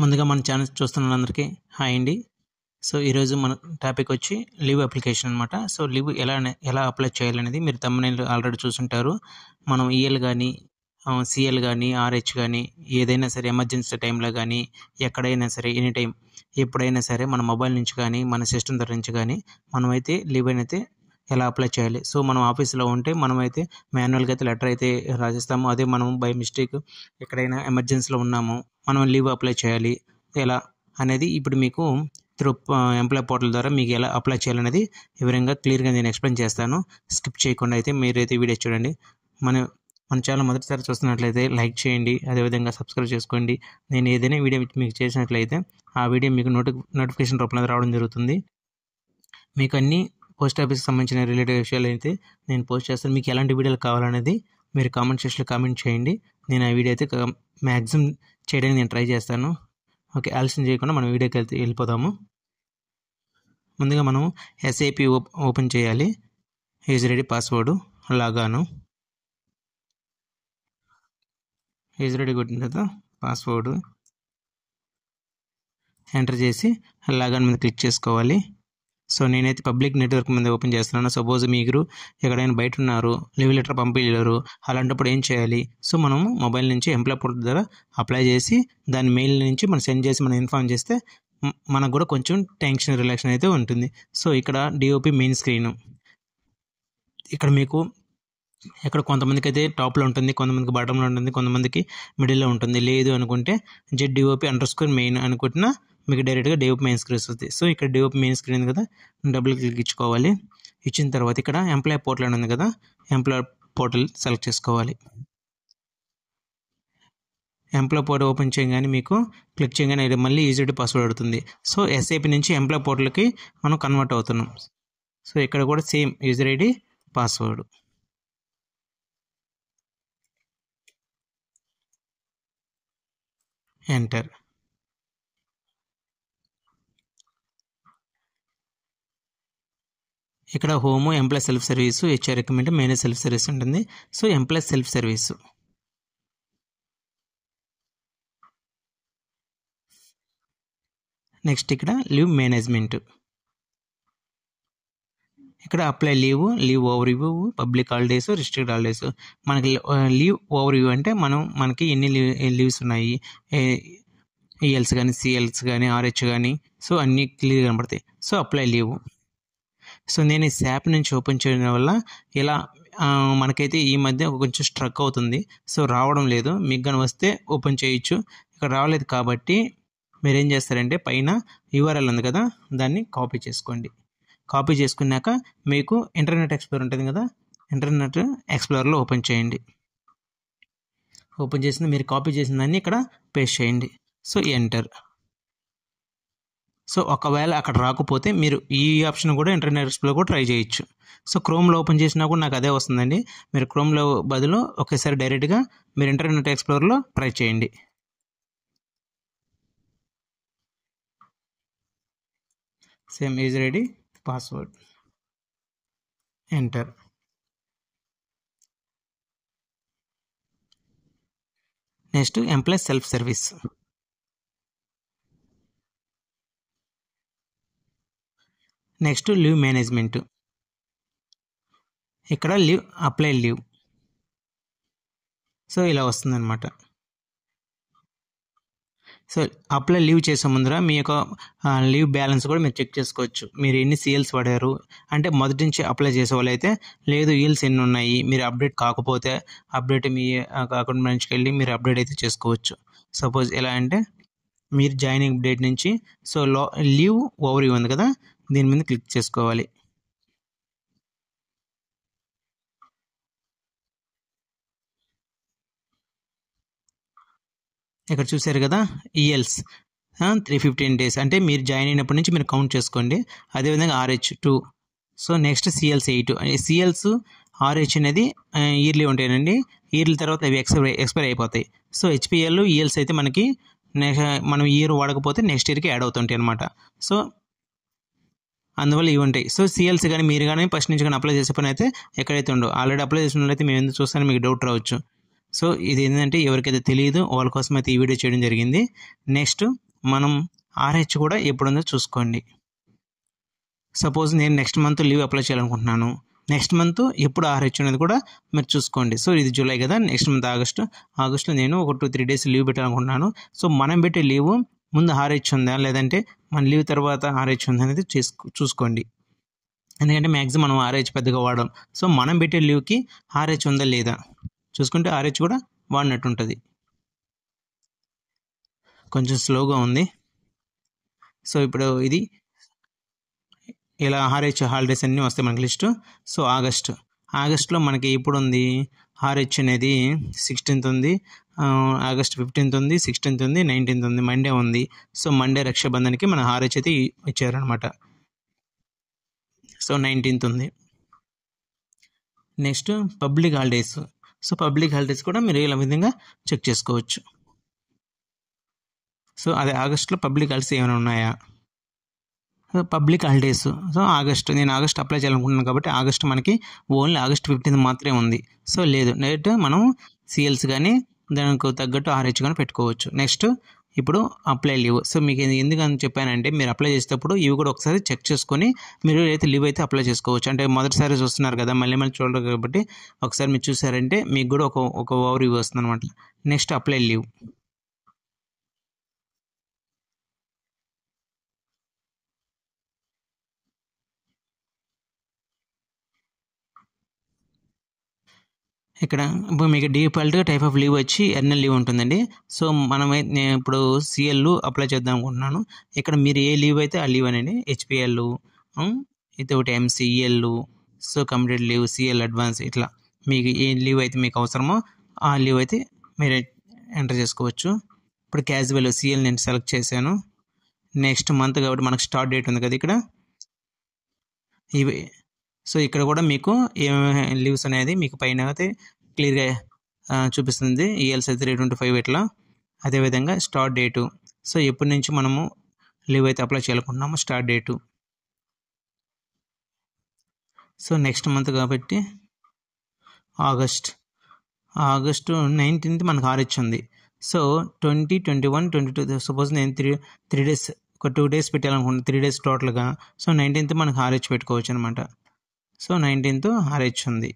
ముందుగా మన ఛానల్ చూస్తున్న వాళ్ళందరికీ హాయ్ అండి. సో ఈరోజు మన టాపిక్ వచ్చి లీవ్ అప్లికేషన్ అనమాట. సో లీవ్ ఎలా అప్లై చేయాలనేది మీరు థంబ్‌నెయిల్ ఆల్రెడీ చూసుంటారు. మనం ఈఎల్ కానీ సిఎల్ కానీ ఆర్హెచ్ కానీ ఏదైనా సరే ఎమర్జెన్సీ టైంలో కానీ ఎక్కడైనా సరే ఎనీ టైం ఎప్పుడైనా సరే మన మొబైల్ నుంచి కానీ మన సిస్టమ్ దగ్గర నుంచి కానీ మనమైతే లీవ్ అయితే ఎలా అప్లై చేయాలి. సో మనం ఆఫీస్లో ఉంటే మనమైతే మాన్యువల్గా అయితే లెటర్ అయితే రాసిస్తాము. అదే మనం బై మిస్టేక్ ఎక్కడైనా ఎమర్జెన్సీలో ఉన్నాము, మనం లీవ్ అప్లై చేయాలి ఎలా అనేది ఇప్పుడు మీకు త్రూ ఎంప్లాయ్ పోర్టల్ ద్వారా మీకు ఎలా అప్లై చేయాలనేది వివరంగా క్లియర్గా నేను ఎక్స్ప్లెయిన్ చేస్తాను. స్కిప్ చేయకుండా అయితే మీరైతే వీడియో చూడండి. మన ఛానల్ మొదటిసారి చూస్తున్నట్లయితే లైక్ చేయండి, అదేవిధంగా సబ్స్క్రైబ్ చేసుకోండి. నేను ఏదైనా వీడియో మీకు చేసినట్లయితే ఆ వీడియో మీకు నోటిఫికేషన్ రూపంలో రావడం జరుగుతుంది. మీకు అన్ని పోస్ట్ ఆఫీస్కి సంబంధించిన రిలేటెడ్ విషయాలు అయితే నేను పోస్ట్ చేస్తాను. మీకు ఎలాంటి వీడియోలు కావాలనేది మీరు కామెంట్ సెక్షన్లో కామెంట్ చేయండి. నేను ఆ వీడియో అయితే మ్యాక్సిమం చేయడానికి నేను ట్రై చేస్తాను. ఓకే, ఆలస్యం చేయకుండా మనం వీడియోకి వెళ్ళిపోదాము. ముందుగా మనం ఎస్ఏపి ఓపెన్ చేయాలి. యూజర్ ఐడి పాస్వర్డ్ లాగాను యూజర్ ఐడి కొట్టిన తర్వాత పాస్వర్డ్ ఎంటర్ చేసి లాగాన్ మీద క్లిక్ చేసుకోవాలి. సో నేనైతే పబ్లిక్ నెట్వర్క్ మీద ఓపెన్ చేస్తున్నాను. సపోజ్ మీరు ఎక్కడైనా బయట ఉన్నారు, లీవ్ లెటర్ పంపించలేరు, అలాంటప్పుడు ఏం చేయాలి? సో మనము మొబైల్ నుంచి ఎంప్లాయ్ పోర్టల్ ద్వారా అప్లై చేసి దాని మెయిల్ నుంచి మనం సెండ్ చేసి మనం ఇన్ఫార్మ్ చేస్తే మనకు కూడా కొంచెం టెన్షన్ రిలాక్షన్ అయితే ఉంటుంది. సో ఇక్కడ డిఓపి మెయిన్ స్క్రీన్ ఇక్కడ మీకు ఇక్కడ కొంతమందికి అయితే టాప్లో ఉంటుంది, కొంతమందికి బాటంలో ఉంటుంది, కొంతమందికి మిడిల్లో ఉంటుంది. లేదు అనుకుంటే ZDOP_main అనుకుంటున్నా మీకు డైరెక్ట్గా డిఓపి మెయిన్ స్క్రీన్ వస్తుంది. సో ఇక్కడ డిఓపి మెయిన్ స్క్రీన్ కదా, డబుల్ క్లిక్ ఇచ్చుకోవాలి. ఇచ్చిన తర్వాత ఇక్కడ ఎంప్లాయ్ పోర్టల్ అని ఉంది కదా, ఎంప్లాయ్ పోర్టల్ సెలెక్ట్ చేసుకోవాలి. ఎంప్లాయ్ పోర్టల్ ఓపెన్ చేయగానే మీకు క్లిక్ చేయగానే మళ్ళీ యూజర్ ఐడి పాస్వర్డ్ అడుగుతుంది. సో ఎస్ఏపి నుంచి ఎంప్లాయ్ పోర్టల్కి మనం కన్వర్ట్ అవుతున్నాం. సో ఇక్కడ కూడా same user ID password enter. ఇక్కడ home, employee self service, HR recommend, manage self service ఉంటుంది. So employee self service next ఇక్కడ లీవ్ మేనేజ్మెంట్, ఇక్కడ apply leave over view, public holidays, restrict holidays. మనకి leave over view అంటే మనకి ఎన్ని leaves ఉన్నాయి, ELs కానీ సిఎల్స్ కానీ ఆర్హెచ్ కానీ, సో అన్నీ క్లియర్ కనబడతాయి. So apply leave. సో నేను ఈ యాప్ నుంచి ఓపెన్ చేయడం వల్ల ఇలా మనకైతే ఈ మధ్య కొంచెం స్ట్రక్ అవుతుంది. సో రావడం లేదు. మీకు కానీ వస్తే ఓపెన్ చేయొచ్చు. ఇక్కడ రావలేదు కాబట్టి మీరు ఏం చేస్తారంటే పైన యూఆర్ఎల్ ఉంది కదా, దాన్ని కాపీ చేసుకోండి. కాపీ చేసుకున్నాక మీకు ఇంటర్నెట్ ఎక్స్ప్లోరర్ ఉంటుంది కదా, ఇంటర్నెట్ ఎక్స్ప్లోరర్లో ఓపెన్ చేయండి. ఓపెన్ చేసిన మీరు కాపీ చేసిన దాన్ని ఇక్కడ పేస్ట్ చేయండి. So enter. సో ఒకవేళ అక్కడ రాకపోతే మీరు ఈ ఆప్షన్ కూడా ఇంటర్నెట్ ఎక్స్ప్లోరర్ కూడా ట్రై చేయొచ్చు. సో క్రోమ్లో ఓపెన్ చేసినా కూడా నాకు అదే వస్తుందండి. మీరు క్రోమ్లో బదులు ఒకేసారి డైరెక్ట్గా మీరు ఇంటర్నెట్ ఎక్స్ప్లోరర్లో ట్రై చేయండి. Same user ID password enter. Next employee self service, next leave management. ఇక్కడ అప్లై లీవ్. సో ఇలా వస్తుందన్నమాట. సో అప్లై లీవ్ చేసే ముందర మీ యొక్క లీవ్ బ్యాలెన్స్ కూడా మీరు చెక్ చేసుకోవచ్చు. మీరు ఎన్ని సిఎల్స్ పడారు అంటే మొదటి నుంచి అప్లై చేసే వాళ్ళు అయితే లేదు ఈఎల్స్ ఎన్ని ఉన్నాయి, మీరు అప్డేట్ కాకపోతే అప్డేట్ మీ అకౌంట్ నుంచి వెళ్ళి మీరు అప్డేట్ అయితే చేసుకోవచ్చు. సపోజ్ ఎలా అంటే మీరు జాయినింగ్ డేట్ నుంచి సో లీవ్ ఓవర్ వ్యూ ఉంది కదా, దీని మీద క్లిక్ చేసుకోవాలి. ఇక్కడ చూసారు కదా ఈఎల్స్ 315 days అంటే మీరు జాయిన్ అయినప్పటి నుంచి మీరు కౌంట్ చేసుకోండి. అదేవిధంగా RH 2. So next CLs 8. CLs RH అనేది ఇయర్లీ ఉంటాయండి. ఇయర్లీ తర్వాత అవి ఎక్స్పైర్ అయిపోతాయి. సో హెచ్పిఎల్ ఈఎల్స్ అయితే మనకి మనం ఇయర్ వాడకపోతే నెక్స్ట్ ఇయర్కి యాడ్ అవుతుంటాయి అనమాట. సో అందువల్ల ఇవి ఉంటాయి. సో సిఎల్స్ కానీ మీరు కానీ ఫస్ట్ నుంచి కానీ అప్లై చేసే పని అయితే ఎక్కడైతే ఉండవు. ఆల్రెడీ అప్లై చేసినట్లయితే మేము ఎందుకు చూస్తానో మీకు డౌట్ రావచ్చు. సో ఇది ఏంటంటే ఎవరికైతే తెలియదు వాళ్ళ కోసం అయితే ఈ వీడియో చేయడం జరిగింది. నెక్స్ట్ మనం ఆర్హెచ్ కూడా ఎప్పుడుందో చూసుకోండి. సపోజ్ నేను నెక్స్ట్ మంత్ లీవ్ అప్లై చేయాలనుకుంటున్నాను. నెక్స్ట్ మంత్ ఎప్పుడు ఆర్హెచ్ అనేది కూడా మీరు చూసుకోండి. సో ఇది జూలై కదా, నెక్స్ట్ మంత్ ఆగస్టులో నేను ఒక 2-3 డేస్ లీవ్ పెట్టాలనుకుంటున్నాను. సో మనం పెట్టే లీవ్ ముందు ఆర్హెచ్ ఉందా, లేదంటే మన లీవ్ తర్వాత ఆర్హెచ్ ఉందా అనేది చూసుకోండి. ఎందుకంటే మ్యాక్సిమం మనం ఆర్హెచ్ పెద్దగా వాడడం. సో మనం పెట్టే లీవ్కి ఆర్హెచ్ ఉందా లేదా చూసుకుంటే ఆర్హెచ్ కూడా వాడినట్టు ఉంటుంది. కొంచెం స్లోగా ఉంది. సో ఇప్పుడు ఇది ఇలా ఆర్హెచ్ హాలిడేస్ అన్నీ వస్తాయి మనకి లిస్టు. సో ఆగస్టులో మనకి ఎప్పుడు ఉంది ఆర్హెచ్ అనేది 16th ఉంది, ఆగస్ట్ 15th ఉంది, 16th ఉంది, 19th ఉంది, మండే ఉంది. సో మండే రక్షాబంధన్కి మన ఆర్హెచ్ అయితే ఇచ్చారనమాట. సో 19th ఉంది. Next public holidays. So public holidays కూడా మీరు ఇలా విధంగా చెక్ చేసుకోవచ్చు. సో అదే ఆగస్టులో పబ్లిక్ హాలిడేస్ ఏమైనా ఉన్నాయా, పబ్లిక్ హాలిడేస్. సో నేను ఆగస్ట్ అప్లై చేయాలనుకుంటున్నాను కాబట్టి ఆగస్ట్ మనకి ఓన్లీ ఆగస్ట్ 15th మాత్రమే ఉంది. సో లేదు, డైరెక్ట్ మనం సిఎల్స్ కానీ దానికి తగ్గట్టు ఆర్హెచ్ కానీ పెట్టుకోవచ్చు. నెక్స్ట్ ఇప్పుడు అప్లై లీవ్. సో మీకు ఎందుకని చెప్పానంటే మీరు అప్లై చేసేటప్పుడు ఇవి కూడా ఒకసారి చెక్ చేసుకొని మీరు అయితే లీవ్ అయితే అప్లై చేసుకోవచ్చు. అంటే మొదటిసారి చూస్తున్నారు కదా, మళ్ళీ చూడరు కాబట్టి ఒకసారి మీరు చూసారంటే మీకు కూడా ఒక ఓవర్ వ్యూ వస్తుంది అనమాట. Next apply leave. ఇక్కడ ఇప్పుడు మీకు డిఫాల్ట్గా టైప్ ఆఫ్ లీవ్ వచ్చి ఎర్నల్ లీవ్ ఉంటుందండి. సో నేను ఇప్పుడు సిఎల్ అప్లై చేద్దాం అనుకుంటున్నాను. ఇక్కడ మీరు ఏ లీవ్ అయితే ఆ లీవ్ అనండి. హెచ్పిఎల్, ఇదొకటి MCL, so complete leave, CL advance, ఇట్లా మీకు ఏ లీవ్ అయితే మీకు అవసరమో ఆ లీవ్ అయితే మీరు ఎంటర్ చేసుకోవచ్చు. ఇప్పుడు క్యాజువల్ సిఎల్ నేను సెలెక్ట్ చేశాను. నెక్స్ట్ మంత్ కాబట్టి మనకు స్టార్ట్ డేట్ ఉంది కదా ఇక్కడ, ఇవి. సో ఇక్కడ కూడా మీకు ఏమేమి లీవ్స్ అనేది మీకు పైన అయితే క్లియర్గా చూపిస్తుంది. ఈఎల్స్ అయితే 325 ఇట్లా. అదేవిధంగా స్టార్ట్ డేటు. సో ఎప్పటి నుంచి మనము లీవ్ అయితే అప్లై చేయాలనుకుంటున్నాము, start date. So next month కాబట్టి ఆగస్టు 19th మనకు ఆర్హెచ్ ఉంది. సో 20, 21, 22 సపోజ్ నేను త్రీ డేస్ ఒక 2 days పెట్టాలనుకుంటున్నాను, 3 days టోటల్గా. సో 19th మనకు ఆర్హెచ్ పెట్టుకోవచ్చు అనమాట. సో 19th ఆర్హెచ్ ఉంది.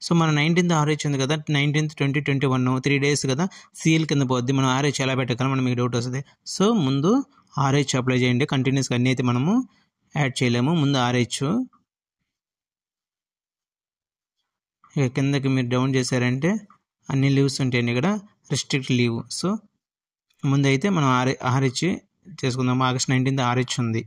సో మన 19th ఆర్హెచ్ ఉంది కదా, 19th, 20, 21 3 days కదా, సిఎల్ కింద పోద్ది. మనం ఆర్హెచ్ ఎలా పెట్టగలం మనం మీకు డౌట్ వస్తుంది. సో ముందు ఆర్హెచ్ అప్లై చేయండి. కంటిన్యూస్గా అన్నీ అయితే మనము యాడ్ చేయలేము. ముందు ఆర్హెచ్ ఇక కిందకి మీరు డౌన్ చేశారంటే అన్ని లీవ్స్ ఉంటాయండి ఇక్కడ, రిస్ట్రిక్ట్ లీవ్. సో ముందైతే మనం ఆర్హెచ్ చేసుకుందాము. ఆగస్ట్ 19th ఆర్హెచ్ ఉంది.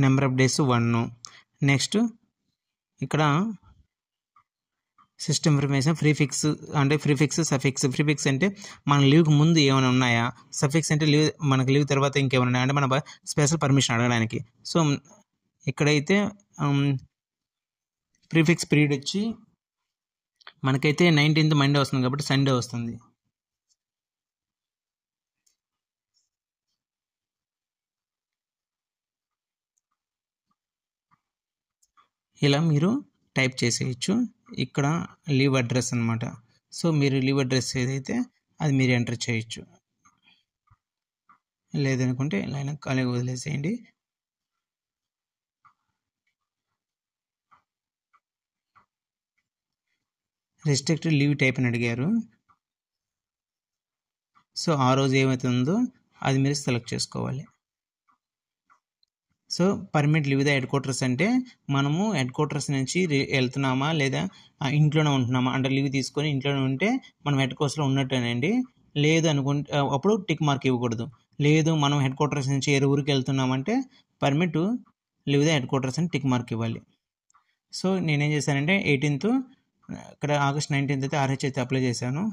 Number of days 1. నెక్స్ట్ ఇక్కడ సిస్టమ్ ఇన్ఫర్మేషన్ ప్రీఫిక్స్ అంటే సఫిక్స్ అంటే మన లీవ్కి ముందు ఏమైనా ఉన్నాయా, సఫిక్స్ అంటే మనకి లీవ్ తర్వాత ఇంకేమైనా ఉన్నాయా అంటే మన స్పెషల్ పర్మిషన్ అడగడానికి. సో ఇక్కడైతే ప్రీఫిక్స్ పీరియడ్ వచ్చి మనకైతే 19th మండే వస్తుంది కాబట్టి సండే వస్తుంది. ఇలా మీరు టైప్ చేసేయచ్చు. ఇక్కడ లీవ్ అడ్రస్ అనమాట. సో మీరు లీవ్ అడ్రస్ ఏదైతే అది మీరు ఎంటర్ చేయొచ్చు. లేదనుకుంటే ఇలా ఖాళీగా వదిలేసేయండి. రిస్ట్రిక్టెడ్ లీవ్ టైప్ అని అడిగారు. సో ఆ రోజు ఏమైతే ఉందో అది మీరు సెలెక్ట్ చేసుకోవాలి. So permit leave the head quarters అంటే మనము హెడ్ క్వార్టర్స్ నుంచి వెళ్తున్నామా లేదా ఇంట్లోనే ఉంటున్నామా అంటే లీవ్ తీసుకొని ఇంట్లోనే ఉంటే మనం హెడ్ క్వార్టర్స్లో ఉన్నట్టేనండి. లేదు అనుకుంటే అప్పుడు టిక్ మార్క్ ఇవ్వకూడదు. లేదు మనం హెడ్ క్వార్టర్స్ నుంచి ఏ ఊరికి వెళ్తున్నామంటే permit leave the headquarters అని టిక్ మార్క్ ఇవ్వాలి. సో నేనేం చేశానంటే 18th ఇక్కడ ఆగస్ట్ 19th అయితే ఆర్హెచ్ అయితే అప్లై చేశాను.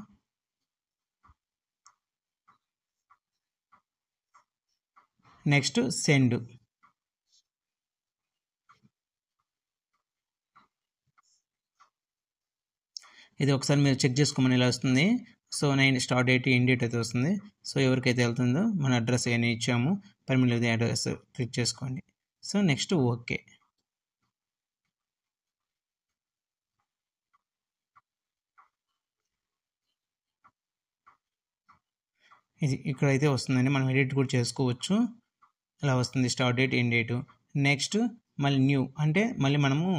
Next send. ఇది ఒకసారి మీరు చెక్ చేసుకోమని ఇలా వస్తుంది. So 9 start date end date అయితే వస్తుంది. సో ఎవరికైతే వెళ్తుందో మన అడ్రస్ ఏమైనా ఇచ్చాము, పర్మిట్ అడ్రస్ క్లిక్ చేసుకోండి. So next okay. ఇది ఇక్కడైతే వస్తుందండి. మనం ఎడిట్ కూడా చేసుకోవచ్చు. ఇలా వస్తుంది start date, end date. Next మళ్ళీ న్యూ అంటే మళ్ళీ మనము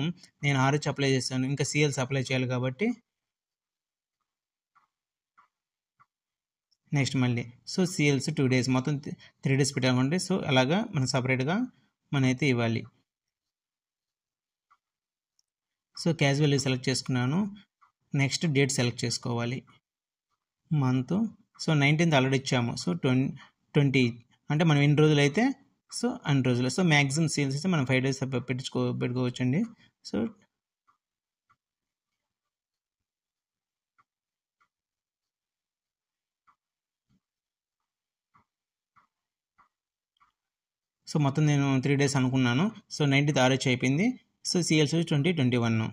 నేను RH అప్లై చేశాను. ఇంకా CLS అప్లై చేయాలి కాబట్టి నెక్స్ట్ మళ్ళీ సో CLS 2 డేస్ మొత్తం 3 డేస్ పెట్టామంటే సో అలాగా మనం సపరేట్గా మనమైతే ఇవ్వాలి. సో క్యాజువల్ లీవ్ సెలెక్ట్ చేసుకున్నాను. నెక్స్ట్ డేట్ సెలెక్ట్ చేసుకోవాలి. మంత్ సో 19th ఆల్రెడీ ఇచ్చాము. సో 20 అంటే మనం ఎన్ని రోజులు అయితే సో అన్ని రోజులు. సో మ్యాక్సిమం CLS అయితే మనం 5 డేస్ పెట్టుకోవచ్చండి. సో సో మొత్తం నేను 3 డేస్ అనుకున్నాను. సో 19th RH అయిపోయింది. So CLS 2021.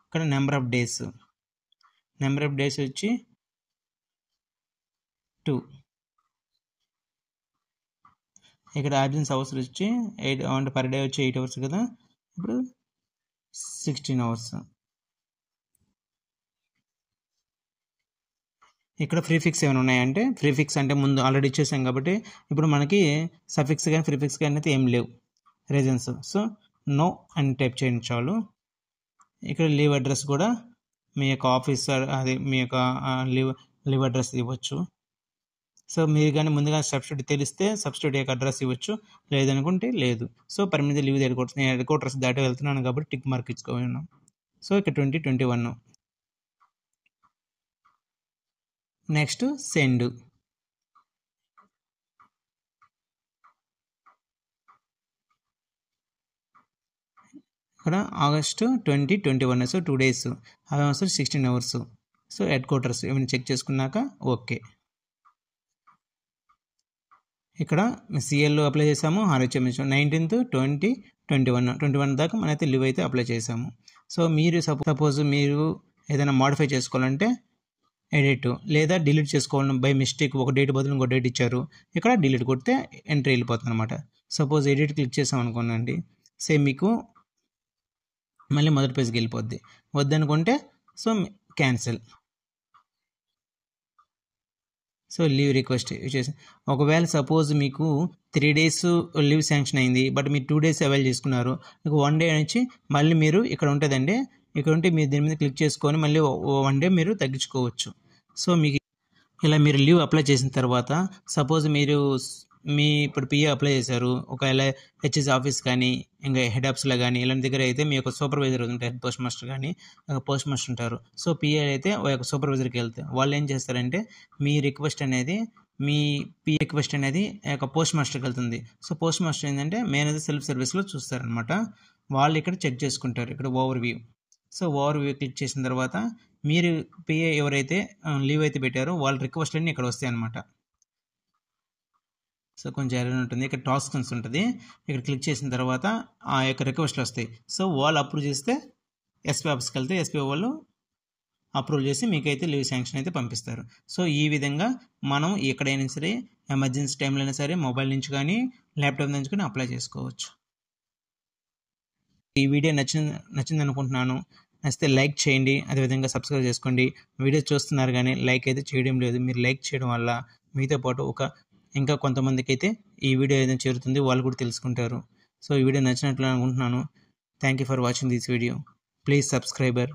ఇక్కడ నెంబర్ ఆఫ్ డేస్ వచ్చి 2. ఇక్కడ అబ్సెన్స్ అవర్స్ వచ్చి 8 అంటే పర్ డే వచ్చి 8 అవర్స్ కదా, ఇప్పుడు 16 అవర్స్. ఇక్కడ ప్రీఫిక్స్ ఏమైనా ఉన్నాయంటే ప్రీఫిక్స్ అంటే ముందు ఆల్రెడీ ఇచ్చేసాం కాబట్టి ఇప్పుడు మనకి సఫిక్స్ కానీ ప్రీఫిక్స్ కానీ అయితే ఏం లేవు రీజన్స్. సో నో అని టైప్ చేయండి చాలు. ఇక్కడ లీవ్ అడ్రస్ కూడా మీ యొక్క ఆఫీసర్ అది మీ యొక్క లీవ్ అడ్రస్ ఇవ్వచ్చు. సో మీరు కానీ ముందుగా సబ్స్టిట్యూట్ తెలిస్తే సబ్స్టిట్యూట్ యొక్క అడ్రస్ ఇవ్వచ్చు, లేదనుకుంటే లేదు. So permit leave head quarters, నేను హెడ్ క్వార్టర్స్ దాటి వెళ్తున్నాను కాబట్టి టిక్ మార్క్ ఇచ్చుకోను. సో ఇక్కడ 2021. Next send. ఇక్కడ ఆగస్టు 2021. సో 2 డేస్ అవి 16 అవర్స్. సో హెడ్ క్వార్టర్స్ ఏమైనా చెక్ చేసుకున్నాక ఓకే. ఇక్కడ CL అప్లై చేసాము, RHM 19th 2021 దాకా మనైతే లీవ్ అయితే అప్లై చేసాము. సో మీరు సపోజ్ మీరు ఏదైనా మాడిఫై చేసుకోవాలంటే ఎడిట్ లేదా డిలీట్ చేసుకోవాలని బై మిస్టేక్ ఒక డేట్ బదులు ఇంకో డేట్ ఇచ్చారు, ఇక్కడ డిలీట్ కొడితే ఎంట్రీ వెళ్ళిపోతుంది అనమాట. సపోజ్ ఎడిట్ క్లిక్ చేసాం అనుకోనండి, సేమ్ మీకు మళ్ళీ మొదటి పేజ్కి వెళ్ళిపోద్ది. వద్దనుకుంటే so cancel. So leave request ఇచ్చేసి ఒకవేళ సపోజ్ మీకు 3 డేస్ లీవ్ శాంక్షన్ అయింది బట్ మీరు 2 డేస్ అవైల్ చేసుకున్నారు, మీకు 1 డే నుంచి మళ్ళీ మీరు ఇక్కడ ఉంటుందండి, ఇక్కడ ఉంటే మీరు దీని మీద క్లిక్ చేసుకొని మళ్ళీ 1 డే మీరు తగ్గించుకోవచ్చు. సో మీకు ఇలా మీరు లీవ్ అప్లై చేసిన తర్వాత సపోజ్ మీరు మీ ఇప్పుడు PA అప్లై చేశారు, ఒకవేళ HS ఆఫీస్ కానీ ఇంకా హెడ్ ఆఫీస్లో కానీ ఇలాంటి దగ్గర అయితే మీ యొక్క సూపర్వైజర్ ఉంటారు, హెడ్ పోస్ట్ మాస్టర్ కానీ పోస్ట్ మాస్టర్ ఉంటారు. సో PA అయితే ఆ యొక్క సూపర్వైజర్కి వెళ్తే వాళ్ళు ఏం చేస్తారంటే మీ రిక్వెస్ట్ అనేది మీ PA రిక్వెస్ట్ అనేది ఆ యొక్క పోస్ట్ మాస్టర్కి వెళ్తుంది. సో పోస్ట్ మాస్టర్ ఏంటంటే మేనేజర్ సెల్ఫ్ సర్వీస్లో చూస్తారనమాట. వాళ్ళు ఇక్కడ చెక్ చేసుకుంటారు. ఇక్కడ over view. So over view click చేసిన తర్వాత మీరు PA ఎవరైతే లీవ్ అయితే పెట్టారో వాళ్ళ రిక్వెస్ట్ అన్నీ ఇక్కడ వస్తాయి అనమాట. సో కొంచెం ఎర్రర్ ఉంటుంది. ఇక్కడ టాస్క్స్ ఉంటుంది, ఇక్కడ క్లిక్ చేసిన తర్వాత ఆ యొక్క రిక్వెస్ట్లు వస్తాయి. సో వాళ్ళు అప్రూవ్ చేస్తే SP ఆఫీస్కి వెళ్తే SP వాళ్ళు అప్రూవ్ చేసి మీకైతే లీవ్ శాంక్షన్ అయితే పంపిస్తారు. సో ఈ విధంగా మనం ఎక్కడైనా సరే ఎమర్జెన్సీ టైంలో అయినా సరే మొబైల్ నుంచి కానీ ల్యాప్టాప్ నుంచి కానీ అప్లై చేసుకోవచ్చు. ఈ వీడియో నచ్చింది అనుకుంటున్నాను. నచ్చితే లైక్ చేయండి, అదేవిధంగా సబ్స్క్రైబ్ చేసుకోండి. వీడియో చూస్తున్నారు కానీ లైక్ అయితే చేయడం లేదు. మీరు లైక్ చేయడం వల్ల మీతో పాటు ఇంకా కొంతమందికి అయితే ఈ వీడియో ఏదైనా చేరుతుంది, వాళ్ళు కూడా తెలుసుకుంటారు. సో ఈ వీడియో నచ్చినట్లు అనుకుంటున్నాను. Thank you for watching this video. Please subscriber.